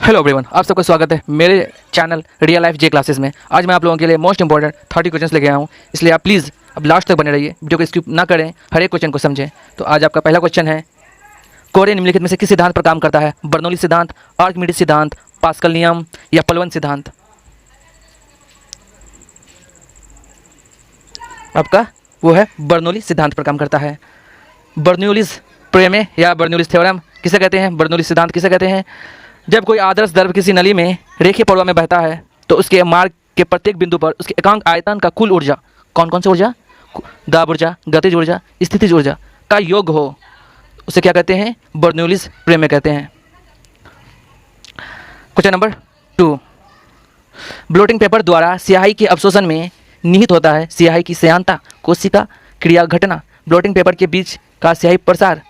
Hello everyone, आप सबका स्वागत है मेरे चैनल रियल लाइफ जे क्लासेस में। आज मैं आप लोगों के लिए मोस्ट इंपॉर्टेंट 30 क्वेश्चंस लेके आया हूँ, इसलिए आप प्लीज़ अब लास्ट तक बने रहिए, वीडियो को स्किप ना करें, हर एक क्वेश्चन को समझें। तो आज आपका पहला क्वेश्चन है, कोरे निम्नलिखित में से किस सिद्धांत पर काम करता है? बर्नौली सिद्धांत, आर्किमिडीज सिद्धांत, पास्कल नियम या पलवन सिद्धांत? आपका वो है बर्नौली सिद्धांत पर काम करता है। बर्नौलीज प्रमेय या बर्नौलीज थ्योरम किसे कहते हैं? बर्नौली सिद्धांत किसे कहते हैं? जब कोई आदर्श द्रव किसी नली में रेखीय प्रवाह में बहता है तो उसके मार्ग के प्रत्येक बिंदु पर उसके एकांक आयतन का कुल ऊर्जा, कौन कौन सी ऊर्जा? दाब ऊर्जा, गतिज ऊर्जा, स्थितिज ऊर्जा का योग हो, उसे क्या कहते हैं? बर्नौलीज प्रमेय कहते हैं। क्वेश्चन नंबर 2, ब्लोटिंग पेपर द्वारा स्याही के अवशोषण में निहित होता है स्याही की श्यानता, कोशिका क्रिया घटना, ब्लोटिंग पेपर के बीच का स्याही प्रसार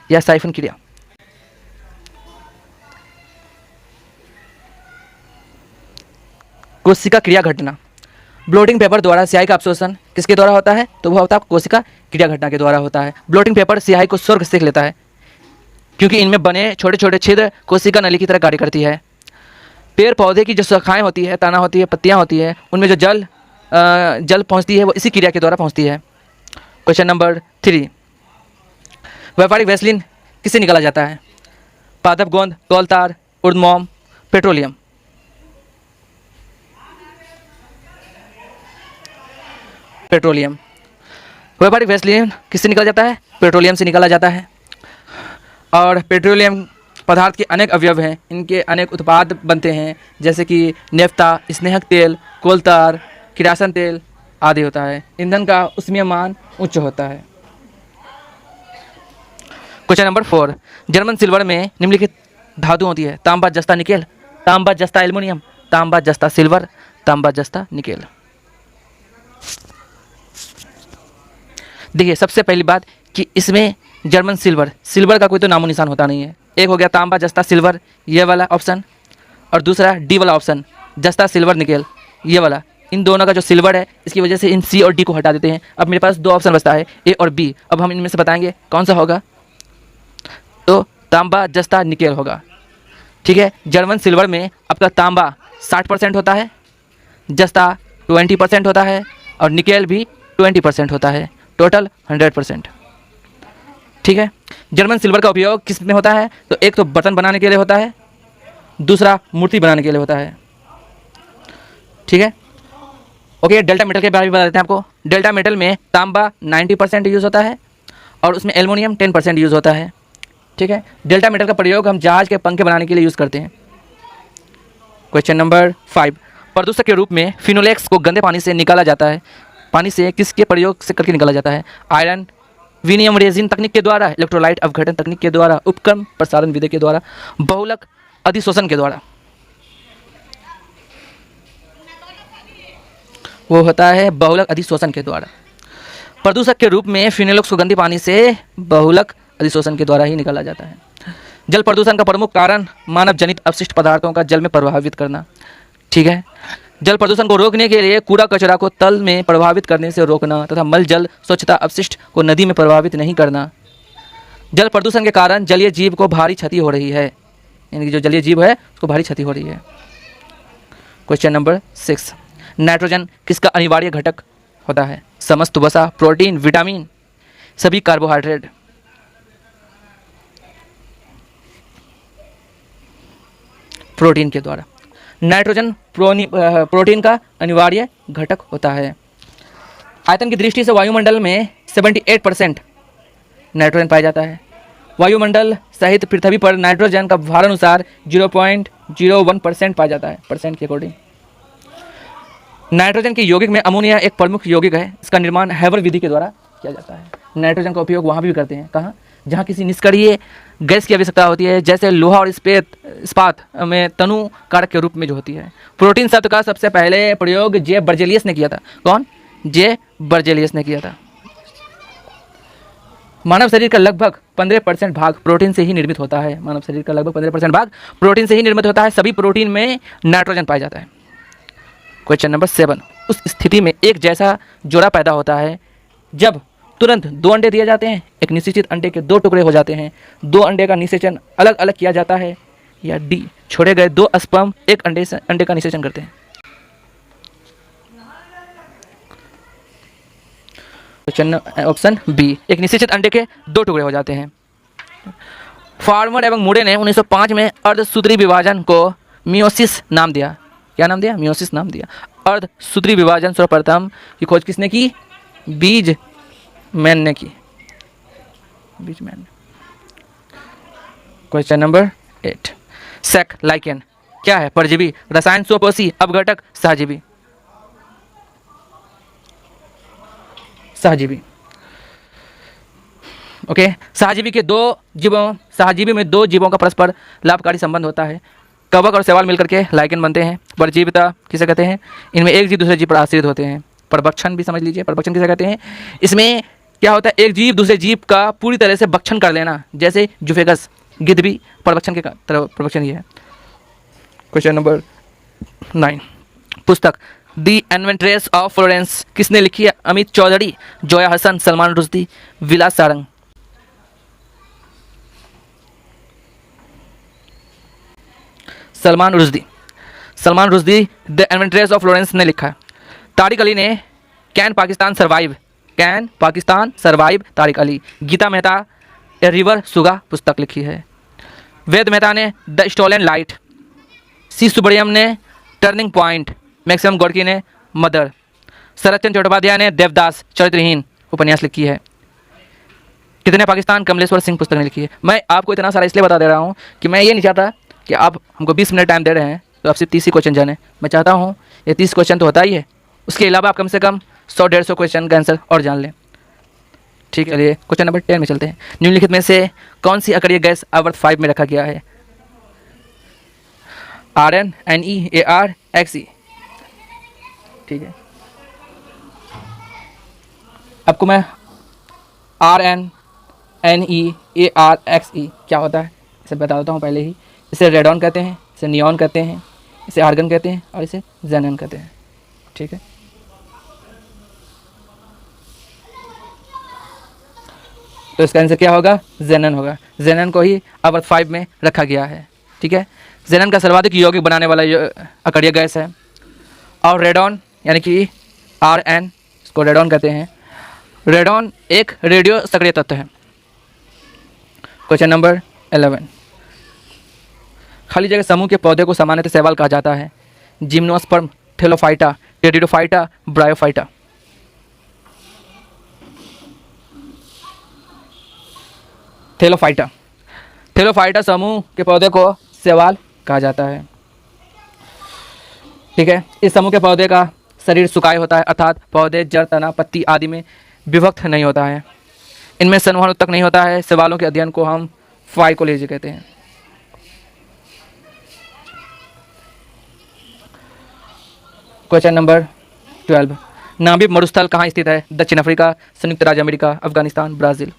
या साइफन क्रिया? कोशिका क्रिया घटना। ब्लोटिंग पेपर द्वारा स्याही का अवशोषण किसके द्वारा होता है? तो वह होता है कोशिका क्रिया घटना के द्वारा होता है। ब्लोटिंग पेपर स्याही को स्वर्ग सेक लेता है क्योंकि इनमें बने छोटे छोटे छिद्र कोशिका नली की तरह कार्य करती है। पेड़ पौधे की जो शाखाएं होती है, तना होती है, पत्तियां होती है, उनमें जो जल पहुंचती है वो इसी क्रिया के द्वारा पहुंचती है। क्वेश्चन नंबर 3, व्यापारिक वैसलीन किससे निकाला जाता है? पादप गोंद, कोलतार, उर्द मोम, पेट्रोलियम? पेट्रोलियम। व्यापारिक वैसलीन किससे निकाला जाता है? पेट्रोलियम से निकाला जाता है। और पेट्रोलियम पदार्थ के अनेक अवयव हैं, इनके अनेक उत्पाद बनते हैं, जैसे कि नेफ्ता, स्नेहक तेल, कोलतार, किरासन तेल आदि होता है। ईंधन का ऊष्मीय मान उच्च होता है। क्वेश्चन नंबर 4, जर्मन सिल्वर में निम्नलिखित धातु होती है? तांबा, जस्ता, निकेल, तांबा, जस्ता, एल्युमिनियम, तांबा, जस्ता, सिल्वर, तांबा, जस्ता, निकेल? देखिए, सबसे पहली बात कि इसमें जर्मन सिल्वर का कोई तो नामो निशान होता नहीं है। एक हो गया तांबा, जस्ता, सिल्वर, ये वाला ऑप्शन, और दूसरा डी वाला ऑप्शन, जस्ता, सिल्वर, निकेल, ये वाला। इन दोनों का जो सिल्वर है, इसकी वजह से इन सी और डी को हटा देते हैं। अब मेरे पास दो ऑप्शन बचता है, ए और बी। अब हम इनमें से बताएंगे कौन सा होगा। तो तांबा, जस्ता, निकेल होगा। ठीक है, जर्मन सिल्वर में आपका तांबा 60% होता है, जस्ता 20% होता है, और निकेल भी 20% होता है, टोटल 100%। ठीक है, जर्मन सिल्वर का उपयोग किस में होता है? तो एक तो बर्तन बनाने के लिए होता है, दूसरा मूर्ति बनाने के लिए होता है। ठीक है, ओके। डेल्टा मेटल के बारे में बता देते हैं आपको। डेल्टा मेटल में तांबा 90% यूज़ होता है और उसमें एल्युमिनियम 10% यूज़ होता है। ठीक है, डेल्टा मेटल का प्रयोग हम जहाज के पंखे बनाने के लिए यूज़ करते हैं। क्वेश्चन नंबर 5, प्रदूषक के रूप में फिनोलेक्स को गंदे पानी से निकाला जाता है? पानी से किसके प्रयोग से करके निकाला जाता है? आयरन विनियम रेजिन तकनीक के द्वारा, इलेक्ट्रोलाइट अपघटन तकनीक के द्वारा, उपक्रम प्रसारण विधि के द्वारा, बहुलक अधिशोषण के द्वारा? वो होता है बहुलक अधिशोषण के द्वारा। प्रदूषक के रूप में फिनोलेक्स को गंदे पानी से बहुलक अधिशोषण के द्वारा ही निकाला जाता है। जल प्रदूषण का प्रमुख कारण मानव जनित अपशिष्ट पदार्थों का जल में प्रभावित करना। ठीक है, जल प्रदूषण को रोकने के लिए कूड़ा कचरा को तल में प्रभावित करने से रोकना तथा मल जल स्वच्छता अपशिष्ट को नदी में प्रभावित नहीं करना। जल प्रदूषण के कारण जलीय जीव को भारी क्षति हो रही है, यानी कि जो जलीय जीव है उसको भारी क्षति हो रही है। क्वेश्चन नंबर 6, नाइट्रोजन किसका अनिवार्य घटक होता है? समस्त वसा, प्रोटीन, विटामिन, सभी कार्बोहाइड्रेट? प्रोटीन के द्वारा। नाइट्रोजन प्रोटीन का अनिवार्य घटक होता है। आयतन की दृष्टि से वायुमंडल में 78% नाइट्रोजन पाया जाता है। वायुमंडल सहित पृथ्वी पर नाइट्रोजन का भार अनुसार 0.01% पाया जाता है, परसेंट के अकॉर्डिंग। नाइट्रोजन के यौगिक में अमोनिया एक प्रमुख यौगिक है। इसका निर्माण हैबर विधि के द्वारा किया जाता है। नाइट्रोजन का उपयोग वहाँ भी करते हैं, कहाँ? जहाँ किसी निष्क्रिय गैस की आवश्यकता होती है, जैसे लोहा और इस्पात में तनु कारक के रूप में जो होती है। प्रोटीन शब्द का सबसे पहले प्रयोग जे बर्जेलियस ने किया था। कौन? जे बर्जेलियस ने किया था। मानव शरीर का लगभग 15% भाग प्रोटीन से ही निर्मित होता है। मानव शरीर का लगभग 15% भाग प्रोटीन से ही निर्मित होता है। सभी प्रोटीन में नाइट्रोजन पाया जाता है। क्वेश्चन नंबर 7, उस स्थिति में एक जैसा जोड़ा पैदा होता है जब तुरंत 2 अंडे दिए जाते हैं, एक निषेचित अंडे के 2 टुकड़े हो जाते हैं, 2 अंडे का निषेचन अलग अलग किया जाता है, या डी छोड़े गए 2 स्पर्म एक अंडे का निषेचन करते हैं? क्वेश्चन ऑप्शन बी, एक निषेचित अंडे के 2 टुकड़े हो जाते हैं। फार्मर एवं मूडे ने 1905 में अर्धसूत्री विभाजन को मियोसिस नाम दिया। क्या नाम दिया? मियोसिस नाम दिया। अर्धसूत्री विभाजन सर्वप्रथम की खोज किसने की? बीजमैन ने की। बीजमैन। क्वेश्चन नंबर 8, सेक लाइकेन क्या है? परजीवी, रसायन, स्वपोषी, अपघटक, सहजीवी? सहजीवी। ओके, सहजीवी में 2 जीवों का परस्पर लाभकारी संबंध होता है। कवक और शैवाल मिलकर के लाइकेन बनते हैं। परजीविता किसे कहते हैं? इनमें एक जीव दूसरे जीव पर आश्रित होते हैं। परभक्षण भी समझ लीजिए, परभक्षण किसे कहते हैं? इसमें क्या होता है? एक जीव दूसरे जीव का पूरी तरह से भक्षण कर लेना, जैसे जुफेगस, गिद्ध भी परभक्षण के तरह परभक्षण ही है। क्वेश्चन नंबर 9, पुस्तक द एडवेंचर्स ऑफ फ्लोरेंस किसने लिखी है? Amit Chaudhary, Zoya Hasan, Salman Rushdie, Vilas Sarang? Salman Rushdie. Salman Rushdie the adventures of Florence ने लिखा है। तारिक अली ने can Pakistan survive Tariq Ali. Gita Mehta a river सुगा पुस्तक लिखी है। वेद मेहता ने the stolen light. C Subramaniam ने टर्निंग पॉइंट। मैक्सिमम गोडकी ने मदर। शरत चंद्र चट्टोपाध्याय ने देवदास चरित्रहीन उपन्यास लिखी है। कितने पाकिस्तान कमलेश्वर सिंह पुस्तक ने लिखी है। मैं आपको इतना सारा इसलिए बता दे रहा हूँ कि मैं ये नहीं चाहता कि आप हमको 20 मिनट टाइम दे रहे हैं तो आप सिर्फ 30 ही क्वेश्चन जाने। मैं चाहता हूँ ये 30 क्वेश्चन तो होता ही है, उसके अलावा आप कम से कम 100-150 क्वेश्चन का आंसर और जान लें। ठीक है, चलिए क्वेश्चन नंबर 10 में चलते हैं। निम्नलिखित में से कौन सी अकड़ीय गैस आवर्त 5 में रखा गया है? Rn, Ne, Ar, Xe। ठीक है, आपको मैं Rn, Ne, Ar, Xe क्या होता है इसे बता देता हूँ पहले ही। इसे रेडॉन कहते हैं, इसे नियॉन कहते हैं, इसे आर्गन कहते हैं और इसे जेनन कहते हैं। ठीक है, तो इसका आंसर क्या होगा? जेनन होगा। जेनन को ही आवर्त 5 में रखा गया है। ठीक है, जेनन का सर्वाधिक यौगिक बनाने वाला अकड़ीय गैस है। और रेडॉन यानी कि Rn, इसको रेडॉन कहते हैं। रेडॉन एक रेडियो सक्रिय तत्व है। क्वेश्चन नंबर 11, खाली जगह समूह के पौधे को सामान्यतः शैवाल कहा जाता है। Gymnosperm, Thallophyta, pteridophyta, bryophyta? Thallophyta. Thallophyta समूह के पौधे को शैवाल कहा जाता है। ठीक है, इस समूह के पौधे का शरीर सुकाय होता है, अर्थात पौधे जड़, तना, पत्ती आदि में विभक्त नहीं होता है। इनमें संवहन उत्तक नहीं होता है। शैवालों के अध्ययन को हम फाइकोलॉजी कहते हैं। क्वेश्चन नंबर 12, नामिब मरुस्थल कहाँ स्थित है? दक्षिण अफ्रीका, संयुक्त राज्य अमेरिका, अफगानिस्तान, ब्राज़ील?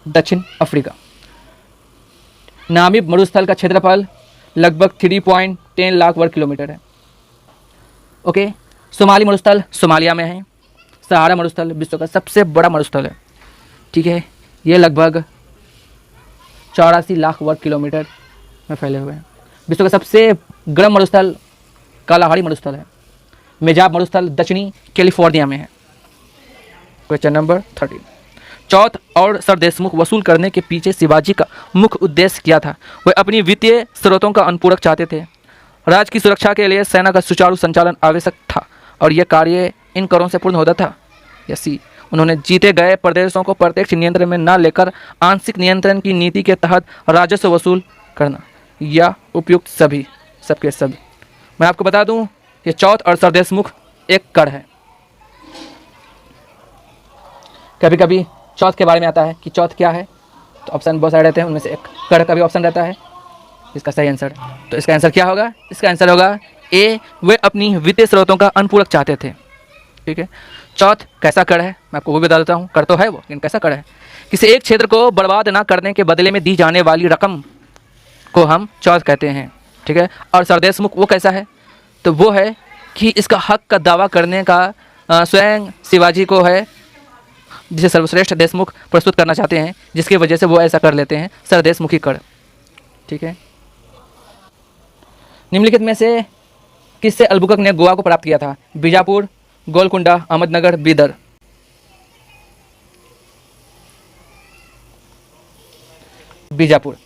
दक्षिण अफ्रीका। नामिब मरुस्थल का क्षेत्रफल लगभग 3.10 लाख वर्ग किलोमीटर है। ओके, सोमाली मरुस्थल सोमालिया में है। सहारा मरुस्थल विश्व का सबसे बड़ा मरुस्थल है। ठीक है, ये लगभग 84 लाख वर्ग किलोमीटर में फैले हुए हैं। विश्व का सबसे गर्म मरुस्थल कालाहारी मरुस्थल है। मेजाब मरुस्थल दक्षिणी कैलिफोर्निया में है। क्वेश्चन नंबर 13, चौथ और सरदेशमुख वसूल करने के पीछे शिवाजी का मुख्य उद्देश्य क्या था? वह अपनी वित्तीय स्रोतों का अनुपूरक चाहते थे। राज्य की सुरक्षा के लिए सेना का सुचारू संचालन आवश्यक था और यह कार्य इन करों से पूर्ण होता था। या सी, उन्होंने जीते गए प्रदेशों को प्रत्यक्ष नियंत्रण में न लेकर आंशिक नियंत्रण की नीति के तहत राजस्व वसूल करना, या उपयुक्त सभी, सबके सब। मैं आपको बता दूं, ये चौथ और सरदेशमुख एक कर है। कभी कभी चौथ के बारे में आता है कि चौथ क्या है, तो ऑप्शन बहुत सारे रहते हैं, उनमें से एक कर का भी ऑप्शन रहता है इसका सही आंसर। तो इसका आंसर क्या होगा? इसका आंसर होगा ए, वे अपनी वित्तीय स्रोतों का अनुपूरक चाहते थे। ठीक है, चौथ कैसा कर है मैं आपको वो भी बता देता हूँ। कर तो है वो, लेकिन कैसा कर है? किसी एक क्षेत्र को बर्बाद ना करने के बदले में दी जाने वाली रकम को हम चौथ कहते हैं। ठीक है, और सरदेशमुख वो कैसा है? तो वो है कि इसका हक का दावा करने का स्वयं शिवाजी को है, जिसे सर्वश्रेष्ठ देशमुख प्रस्तुत करना चाहते हैं, जिसकी वजह से वो ऐसा कर लेते हैं, सरदेशमुखीकरण। ठीक है। निम्नलिखित में से किससे अल्बुकर्क ने गोवा को प्राप्त किया था? बीजापुर, गोलकुंडा, अहमदनगर, बीदर। बीजापुर।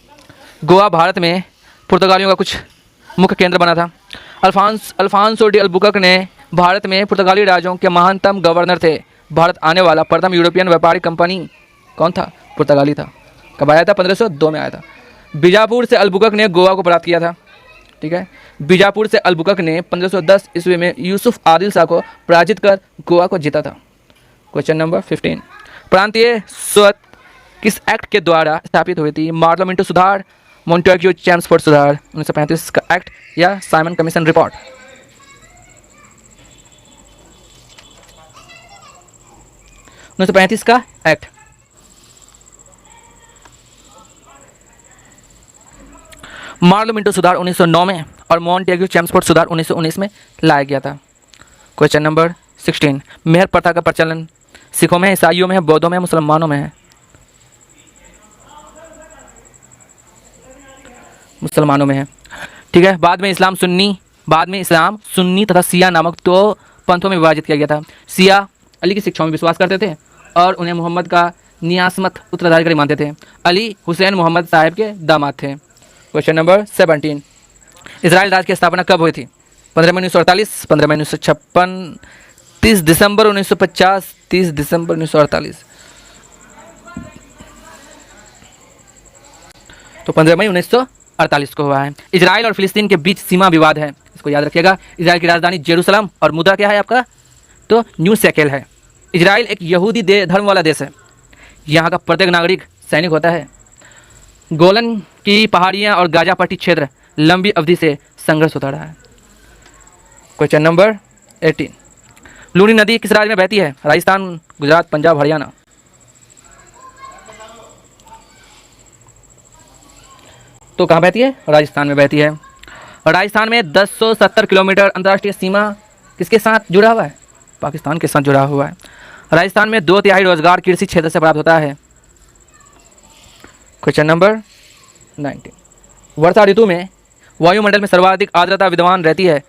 गोवा भारत में पुर्तगालियों का कुछ मुख्य केंद्र बना था। अल्फांसो डी अल्बुकर्क ने भारत में पुर्तगाली राज्यों के महानतम गवर्नर थे। भारत आने वाला प्रथम यूरोपियन व्यापारिक कंपनी कौन था? पुर्तगाली था। कब आया था? 1502 में आया था। बीजापुर से अल्बुकर्क ने गोवा को प्राप्त किया था। ठीक है। बीजापुर से अल्बुकर्क ने 1510 ईस्वी में यूसुफ आदिल शाह को पराजित कर गोवा को जीता था। क्वेश्चन नंबर 15, प्रांतीय स्वत किस एक्ट के द्वारा स्थापित हुई थी? मार्लोमिंटो सुधार, मोंटेग्यू चैम्सफोर्ड सुधार, 1935 का एक्ट या साइमन कमीशन रिपोर्ट? 1935 का एक्ट। मार्लोमिंटो सुधार 1909 में और मोंटेग्यू चैम्सफोर्ड सुधार 1919 में लाया गया था। क्वेश्चन नंबर 16, मेहर प्रथा का प्रचलन सिखों में है, ईसाइयों में है, बौद्धों में है, मुसलमानों में है? मुसलमानों में है। ठीक है। बाद में इस्लाम सुन्नी तथा सिया नामक दो पंथों में विभाजित किया गया था। सिया अली की शिक्षाओं में विश्वास करते थे और उन्हें मोहम्मद का नियासमत उत्तराधिकारी मानते थे। अली हुसैन मोहम्मद साहब के दामाद थे। क्वेश्चन नंबर 17, इजराइल राज्य की स्थापना कब हुई थी? 15 मई 1948, 15 मई 1956, 30 दिसंबर 1950, 30 दिसंबर 1948? तो 15 मई 1948 को हुआ है। इजराइल और फिलिस्तीन के बीच सीमा विवाद है, इसको याद रखिएगा। इजराइल की राजधानी जेरूसलम और मुद्रा क्या है आपका? तो न्यू शेकेल है। इजराइल एक यहूदी धर्म वाला देश है। यहाँ का प्रत्येक नागरिक सैनिक होता है। गोलन की पहाड़ियाँ और गाजा पट्टी क्षेत्र लंबी अवधि से संघर्ष होता रहा है। क्वेश्चन नंबर 18, लूनी नदी किस राज्य में बहती है? राजस्थान, गुजरात, पंजाब, हरियाणा? तो कहाँ बहती है? राजस्थान में बहती है। राजस्थान में 1070 किलोमीटर अंतर्राष्ट्रीय सीमा किसके साथ जुड़ा हुआ है? पाकिस्तान के साथ जुड़ा हुआ है। राजस्थान में 2/3 रोजगार कृषि क्षेत्र से प्राप्त होता है। क्वेश्चन नंबर 19, वर्षा ऋतु में वायुमंडल में सर्वाधिक आर्द्रता विद्यमान रहती है?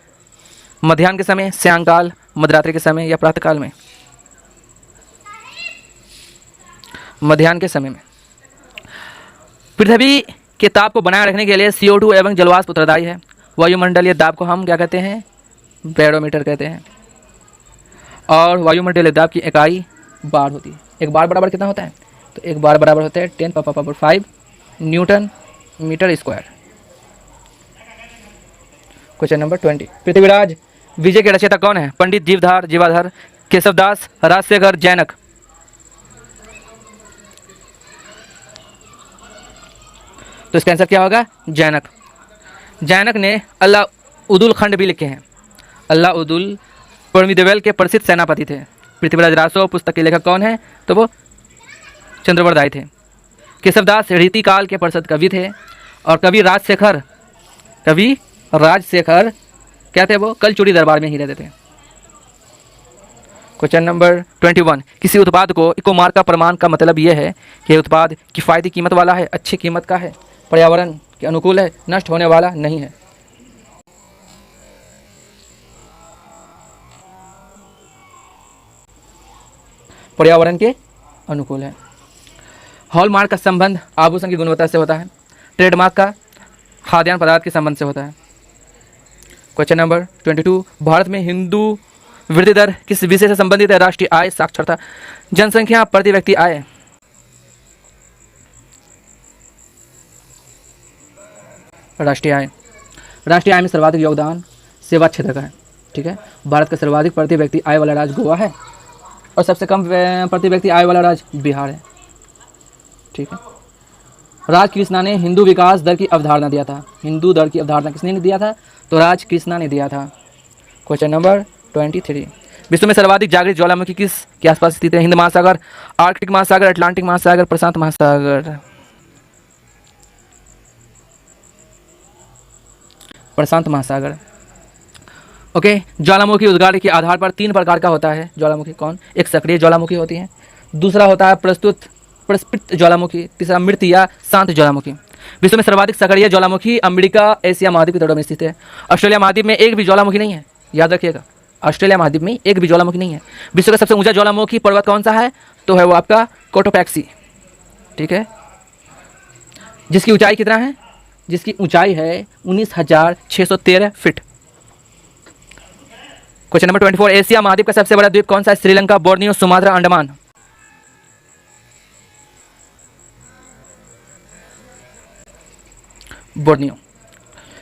मध्याह्न के समय, सायंकाल, मध्यरात्रि के समय या प्रातःकाल में? मध्याह्न के समय में। पृथ्वी के ताप को बनाए रखने के लिए CO2 एवं जलवाष्प उत्तरदायी है। वायुमंडलीय दाब को हम क्या कहते हैं? बैरोमीटर कहते हैं। और वायुमंडलीय दाब की इकाई बार होती है। एक बार बराबर कितना होता है? तो एक बार बराबर होता है 10⁵ newton metre square. Question number 20, Prithviraj Vijay के रचयिता कौन है? पंडित जीवाधर, केशवदास, राजशेखर, जैनक? तो इसका आंसर क्या होगा? जैनक। जैनक ने अल्लाउद्दुल खंड भी लिखे हैं। अल्लाउद्दुल परमिदेवेल के प्रसिद्ध सेनापति थे। पृथ्वीराज रासो पुस्तक के लेखक कौन है? तो वो चंद्रवरदाई थे। केशवदास रीतिकाल के प्रसिद्ध कवि थे। और कवि राजशेखर क्या थे? वो कलचुरी दरबार में ही रहते थे। क्वेश्चन नंबर 21, किसी उत्पाद को इको मार्क का प्रमाण का मतलब यह है कि उत्पाद किफ़ायती कीमत वाला है, अच्छी कीमत का है, पर्यावरण के अनुकूल है, नष्ट होने वाला नहीं है? पर्यावरण के अनुकूल है। हॉलमार्क का संबंध आभूषण की गुणवत्ता से होता है। ट्रेडमार्क का खाद्यान्न पदार्थ के संबंध से होता है। क्वेश्चन नंबर 22, भारत में हिंदू वृद्धि दर किस विषय से संबंधित है? राष्ट्रीय आय, साक्षरता, जनसंख्या, प्रति व्यक्ति आय? राष्ट्रीय आय। राष्ट्रीय आय में सर्वाधिक योगदान सेवा क्षेत्र का है। ठीक है। भारत का सर्वाधिक प्रति व्यक्ति आय वाला राज्य गोवा है और सबसे कम प्रति व्यक्ति आय वाला राज्य बिहार है। ठीक है। राजकृष्णा ने हिंदू विकास दर की अवधारणा दिया था। हिंदू दर की अवधारणा किसने दिया था? तो राजकृष्णा ने दिया था। क्वेश्चन नंबर 23, विश्व में सर्वाधिक जागृत ज्वालामुखी किस के आसपास स्थित है? हिंद महासागर, आर्कटिक महासागर, अटलांटिक महासागर, प्रशांत महासागर? प्रशांत महासागर। ओके। ज्वालामुखी उद्गार के आधार पर 3 प्रकार का होता है ज्वालामुखी। कौन? एक सक्रिय ज्वालामुखी होती है, दूसरा होता है प्रस्फुटित ज्वालामुखी, तीसरा मृत या शांत ज्वालामुखी। विश्व में सर्वाधिक सक्रिय ज्वालामुखी अमेरिका एशिया महाद्वीप के तटों में स्थित है। ऑस्ट्रेलिया महाद्वीप में एक भी ज्वालामुखी नहीं है, याद रखिएगा, ऑस्ट्रेलिया महाद्वीप में एक भी ज्वालामुखी नहीं है। विश्व का सबसे ऊंचा ज्वालामुखी पर्वत कौन सा है? तो है वो आपका कोटोपैक्सी, ठीक है, जिसकी ऊंचाई कितना है? जिसकी ऊंचाई है 19,613 फीट। क्वेश्चन नंबर 24, एशिया महाद्वीप का सबसे बड़ा द्वीप कौन सा है? Sri Lanka, Borneo, Sumatra, Andaman. Borneo.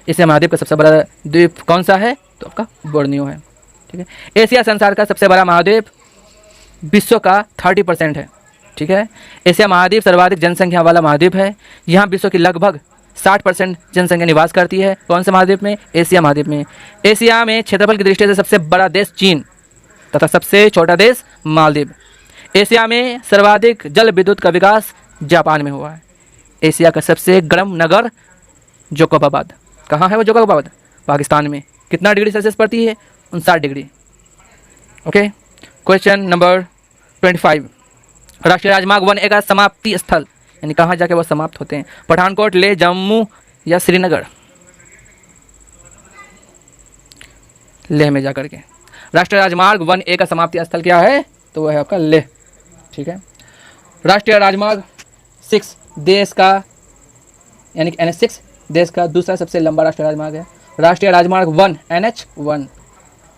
Asia महाद्वीप का सबसे बड़ा द्वीप कौन सा है? तो आपका बोर्नियो है, ठीक है। एशिया संसार का सबसे बड़ा महाद्वीप विश्व का 30% है, ठीक है। एशिया महाद्वीप सर्वाधिक जनसंख्या वाला महाद्वीप है। यहाँ विश्व की लगभग 60% जनसंख्या निवास करती है। कौन से महाद्वीप में? एशिया महाद्वीप में। एशिया में क्षेत्रफल की दृष्टि से सबसे बड़ा देश चीन तथा सबसे छोटा देश मालदीव। एशिया में सर्वाधिक जल विद्युत का विकास जापान में हुआ है। एशिया का सबसे गर्म नगर जोकोबाबाद। कहाँ है वो जोकोबाबाद? पाकिस्तान में। कितना डिग्री सेल्सियस पड़ती है? 59 डिग्री। ओके। क्वेश्चन नंबर 25, राष्ट्रीय राजमार्ग 1A का समाप्ति स्थल यानी कहाँ जाके वो समाप्त होते हैं? पठानकोट, लेह, जम्मू या श्रीनगर? लेह में जाकर के। राष्ट्रीय राजमार्ग 1A का समाप्ति स्थल क्या है? तो वो है आपका लेह, ठीक है। राष्ट्रीय राजमार्ग 6 देश का यानी कि NH6 देश का दूसरा सबसे लंबा राष्ट्रीय राजमार्ग है। राष्ट्रीय राजमार्ग 1 NH1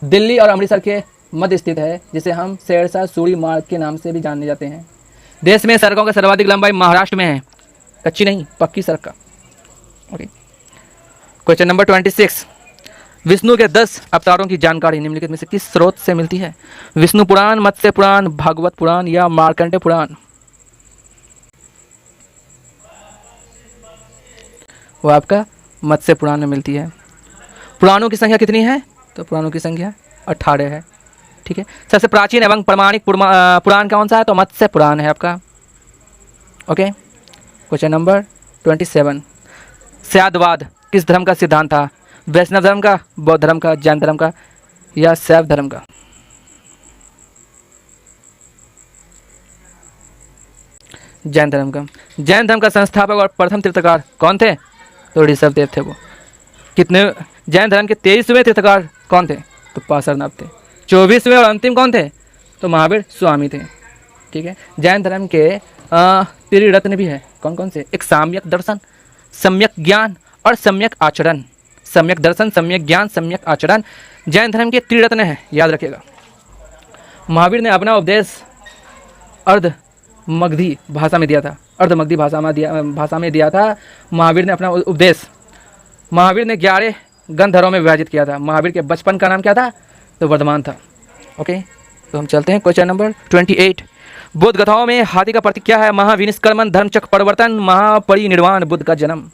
दिल्ली और अमृतसर के मध्य स्थित है, जिसे हम शेरशाह सूरी मार्ग के नाम से भी जाने जाते हैं। देश में सड़कों का सर्वाधिक लंबाई महाराष्ट्र में है, कच्ची नहीं पक्की सड़क का। ओके। क्वेश्चन नंबर 26, विष्णु के 10 अवतारों की जानकारी निम्नलिखित में से किस स्रोत से मिलती है? विष्णु पुराण, मत्स्य पुराण, भागवत पुराण या मार्कंडेय पुराण? वो आपका मत्स्य पुराण में मिलती है। पुराणों की संख्या कितनी है? तो पुराणों की संख्या 18 है, ठीक है। सबसे प्राचीन एवं प्रमाणिक पुराण कौन सा है? तो मत्स्य पुराण है आपका। ओके। क्वेश्चन नंबर 27, स्यादवाद किस धर्म का सिद्धांत था? वैष्णव धर्म का, बौद्ध धर्म का, जैन धर्म का या शैव धर्म का? जैन धर्म का। जैन धर्म का संस्थापक और प्रथम तीर्थकार कौन थे? तो ऋषभदेव थे वो। कितने? जैन धर्म के 23वें तीर्थकार कौन थे? तो पार्श्वनाथ थे। 24वें और अंतिम कौन थे? तो महावीर स्वामी थे, ठीक है। जैन धर्म के त्रिरत्न भी है। कौन कौन से? एक सम्यक दर्शन, सम्यक ज्ञान और सम्यक आचरण। सम्यक दर्शन, सम्यक ज्ञान, सम्यक आचरण जैन धर्म के त्रिरत्न है, याद रखिएगा। महावीर ने अपना उपदेश अर्धमगधी भाषा में दिया था। अर्धमगधी भाषा में दिया था महावीर ने अपना उपदेश। महावीर ने 11 गंधर्वों में विभाजित किया था। महावीर के बचपन का नाम क्या था? तो वर्धमान था। ओके। तो हम चलते हैं क्वेश्चन नंबर 28, बुद्ध कथाओं में हाथी का प्रतीक क्या है? महाविनिष्क्रमण, धर्मचक्र परिवर्तन, महापरिनिर्वाण, बुद्ध का जन्म।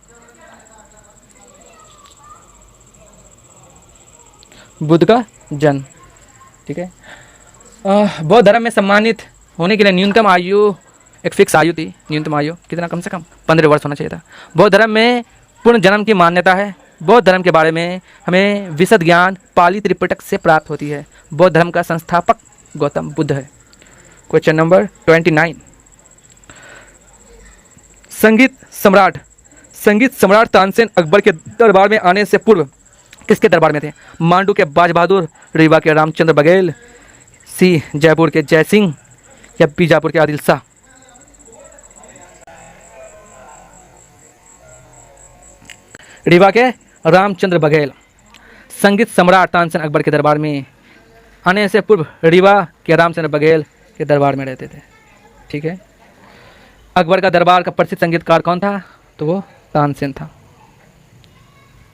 बुद्ध का जन्म, ठीक है। बौद्ध धर्म में सम्मानित होने के लिए न्यूनतम आयु, एक फिक्स आयु थी। न्यूनतम आयु कितना? कम से कम 15 वर्ष होना चाहिए था। बौद्ध धर्म में पूर्ण जन्म की मान्यता है। बौद्ध धर्म के बारे में हमें विशद ज्ञान पाली त्रिपिटक से प्राप्त होती है। बौद्ध धर्म का संस्थापक गौतम बुद्ध है। क्वेश्चन नंबर 29, संगीत सम्राट तानसेन अकबर के दरबार में आने से पूर्व किसके दरबार में थे? मांडू के बाज बहादुर, रीवा के रामचंद्र बघेल, सी जयपुर के जय सिंह या बीजापुर के आदिल शाह? रीवा के रामचंद्र बघेल संगीत सम्राट तानसेन अकबर के दरबार में आने से पूर्व रीवा के रामचंद्र बघेल के दरबार में रहते थे, ठीक है। अकबर का दरबार का प्रसिद्ध संगीतकार कौन था? तो वो तानसेन था,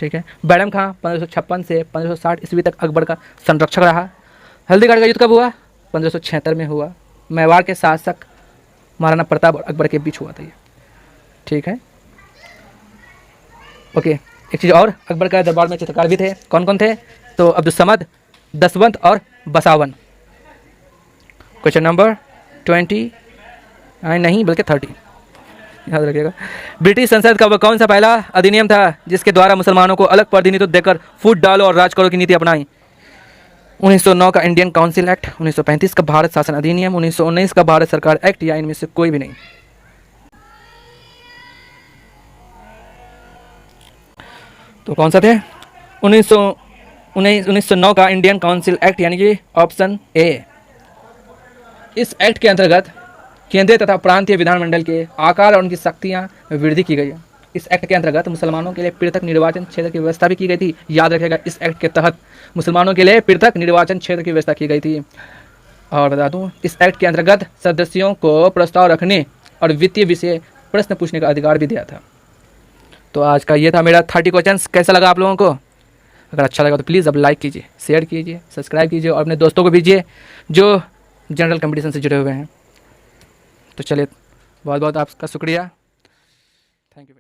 ठीक है। बैरम खां 1556 से 1560 ईस्वी तक अकबर का संरक्षक रहा। हल्दीघाटी का युद्ध कब हुआ? 1576 में हुआ। मेवाड़ के शासक महाराणा प्रताप और अकबर के बीच हुआ था ये, ठीक है। ओके। एक चीज़ और, अकबर का दरबार में चित्रकार भी थे। कौन कौन थे? तो अब्दुल समद, दसवंत और बसावन। क्वेश्चन नंबर 20 नहीं बल्कि 30, याद रखिएगा। ब्रिटिश संसद का वह कौन सा पहला अधिनियम था जिसके द्वारा मुसलमानों को अलग प्रतिनिधित्व देकर फूट डालो और राज करो की नीति अपनाई? 1909 का इंडियन काउंसिल एक्ट, 1935 का भारत शासन अधिनियम, 1919 का भारत सरकार एक्ट, या इनमें से कोई भी नहीं? तो कौन सा थे? 1909 का इंडियन काउंसिल एक्ट, यानी कि ऑप्शन ए। इस एक्ट के अंतर्गत केंद्रीय तथा प्रांतीय विधानमंडल के आकार और उनकी शक्तियां वृद्धि की गई है। इस एक्ट के अंतर्गत मुसलमानों के लिए पृथक निर्वाचन क्षेत्र की व्यवस्था भी की गई थी। याद रखिएगा, इस एक्ट के तहत मुसलमानों के लिए पृथक निर्वाचन क्षेत्र की व्यवस्था की गई थी। और बता दूं, इस एक्ट के अंतर्गत सदस्यों को प्रस्ताव रखने और वित्तीय विषय प्रश्न पूछने का अधिकार भी दिया था। तो आज का ये था मेरा 30 क्वेश्चंस। कैसा लगा आप लोगों को? अगर अच्छा लगा तो प्लीज़ अब लाइक कीजिए, शेयर कीजिए, सब्सक्राइब कीजिए और अपने दोस्तों को भेजिए जो जनरल कंपटीशन से जुड़े हुए हैं। तो चलिए, बहुत बहुत आपका शुक्रिया। Thank you.